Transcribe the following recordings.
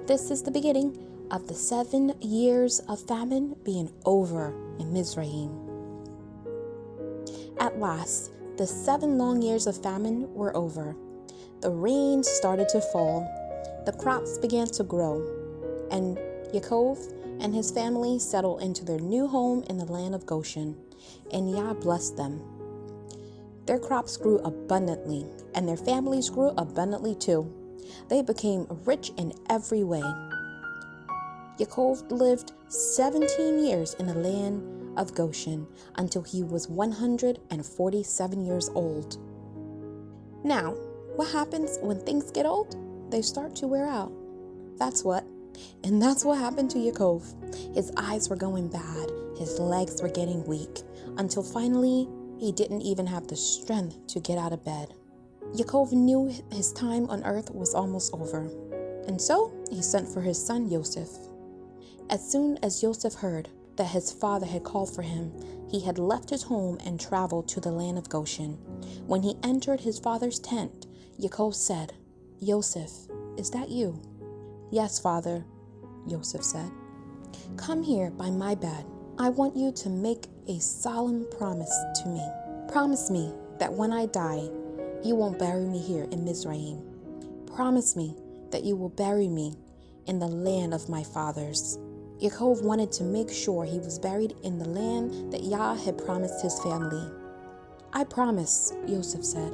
This is the beginning of the 7 years of famine being over in Mizraim. At last, the 7 long years of famine were over. The rain started to fall. The crops began to grow. And Yaakov and his family settled into their new home in the land of Goshen. And Yah blessed them. Their crops grew abundantly, and their families grew abundantly too. They became rich in every way. Yaakov lived 17 years in the land of Goshen until he was 147 years old. Now, what happens when things get old? They start to wear out. That's what happened to Yaakov. His eyes were going bad. His legs were getting weak until finally he didn't even have the strength to get out of bed. Yaakov knew his time on earth was almost over, and so he sent for his son Yosef. As soon as Yosef heard that his father had called for him, he had left his home and traveled to the land of Goshen. When he entered his father's tent, Yaakov said, "Yosef, is that you?" "Yes, father," Yosef said. "Come here by my bed. I want you to make a solemn promise to me. Promise me that when I die, you won't bury me here in Mizraim. Promise me that you will bury me in the land of my fathers." Yaakov wanted to make sure he was buried in the land that Yah had promised his family. "I promise," Yosef said.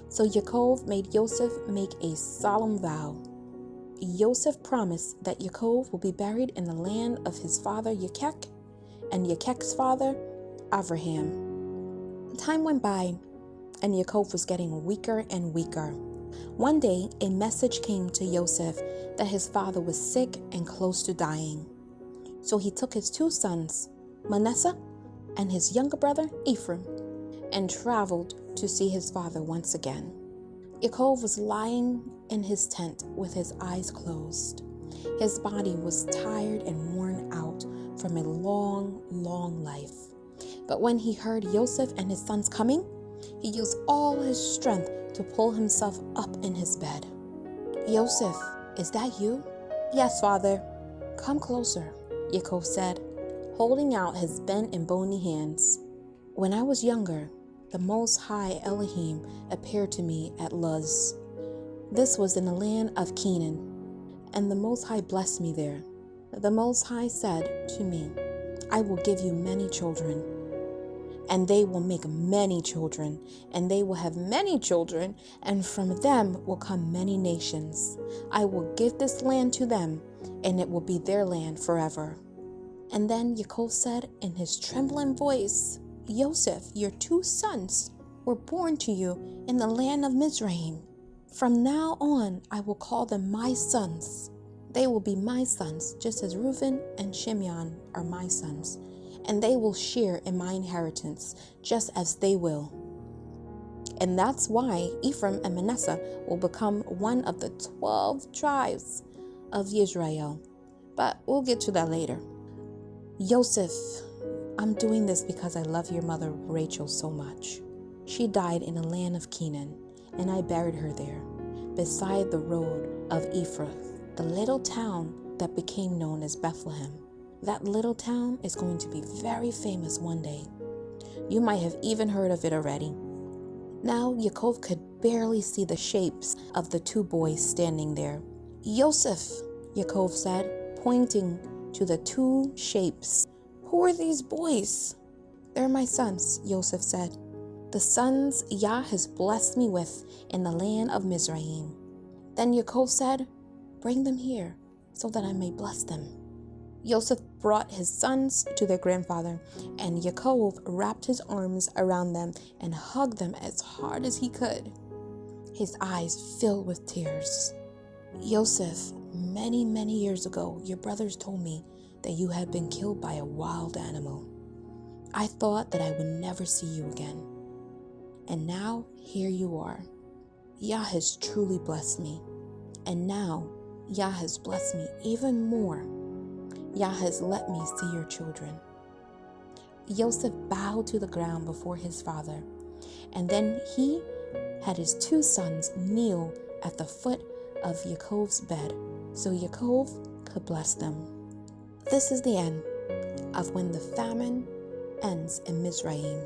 So Yaakov made Yosef make a solemn vow. Yosef promised that Yaakov will be buried in the land of his father Yaakov and Yaakov's father Abraham. Time went by, and Yaakov was getting weaker and weaker. One day, a message came to Yosef that his father was sick and close to dying. So he took his 2 sons, Manasseh and his younger brother Ephraim, and traveled to see his father once again. Yaakov was lying in his tent with his eyes closed. His body was tired and worn out from a long, long life. But when he heard Yosef and his sons coming, he used all his strength to pull himself up in his bed. "Yosef, is that you?" "Yes, father." "Come closer," Yaakov said, holding out his bent and bony hands. "When I was younger, the Most High Elohim appeared to me at Luz. This was in the land of Canaan, and the Most High blessed me there. The Most High said to me, 'I will give you many children, and they will make many children, and they will have many children, and from them will come many nations. I will give this land to them, and it will be their land forever.'" And then Yaakov said in his trembling voice, "Yosef, your 2 sons were born to you in the land of Mizraim. From now on, I will call them my sons. They will be my sons, just as Reuben and Shimeon are my sons, and they will share in my inheritance, just as they will. And that's why Ephraim and Manasseh will become one of the 12 tribes of Israel. But we'll get to that later. Yosef, I'm doing this because I love your mother Rachel so much. She died in the land of Canaan, and I buried her there, beside the road of Ephraim, the little town that became known as Bethlehem. That little town is going to be very famous one day. You might have even heard of it already." Now Yaakov could barely see the shapes of the 2 boys standing there. "Yosef," Yaakov said, pointing to the 2 shapes. "Who are these boys?" "They're my sons," Yosef said. "The sons Yah has blessed me with in the land of Mizraim." Then Yaakov said, "Bring them here so that I may bless them." Yosef brought his sons to their grandfather, and Yaakov wrapped his arms around them and hugged them as hard as he could. His eyes filled with tears. "Yosef, many, many years ago, your brothers told me that you had been killed by a wild animal. I thought that I would never see you again. And now, here you are. Yah has truly blessed me. And now, Yah has blessed me even more. Yah has let me see your children." Yosef bowed to the ground before his father, and then he had his 2 sons kneel at the foot of Yaakov's bed. so Yaakov could bless them. This is the end of when the famine ends in Mizraim.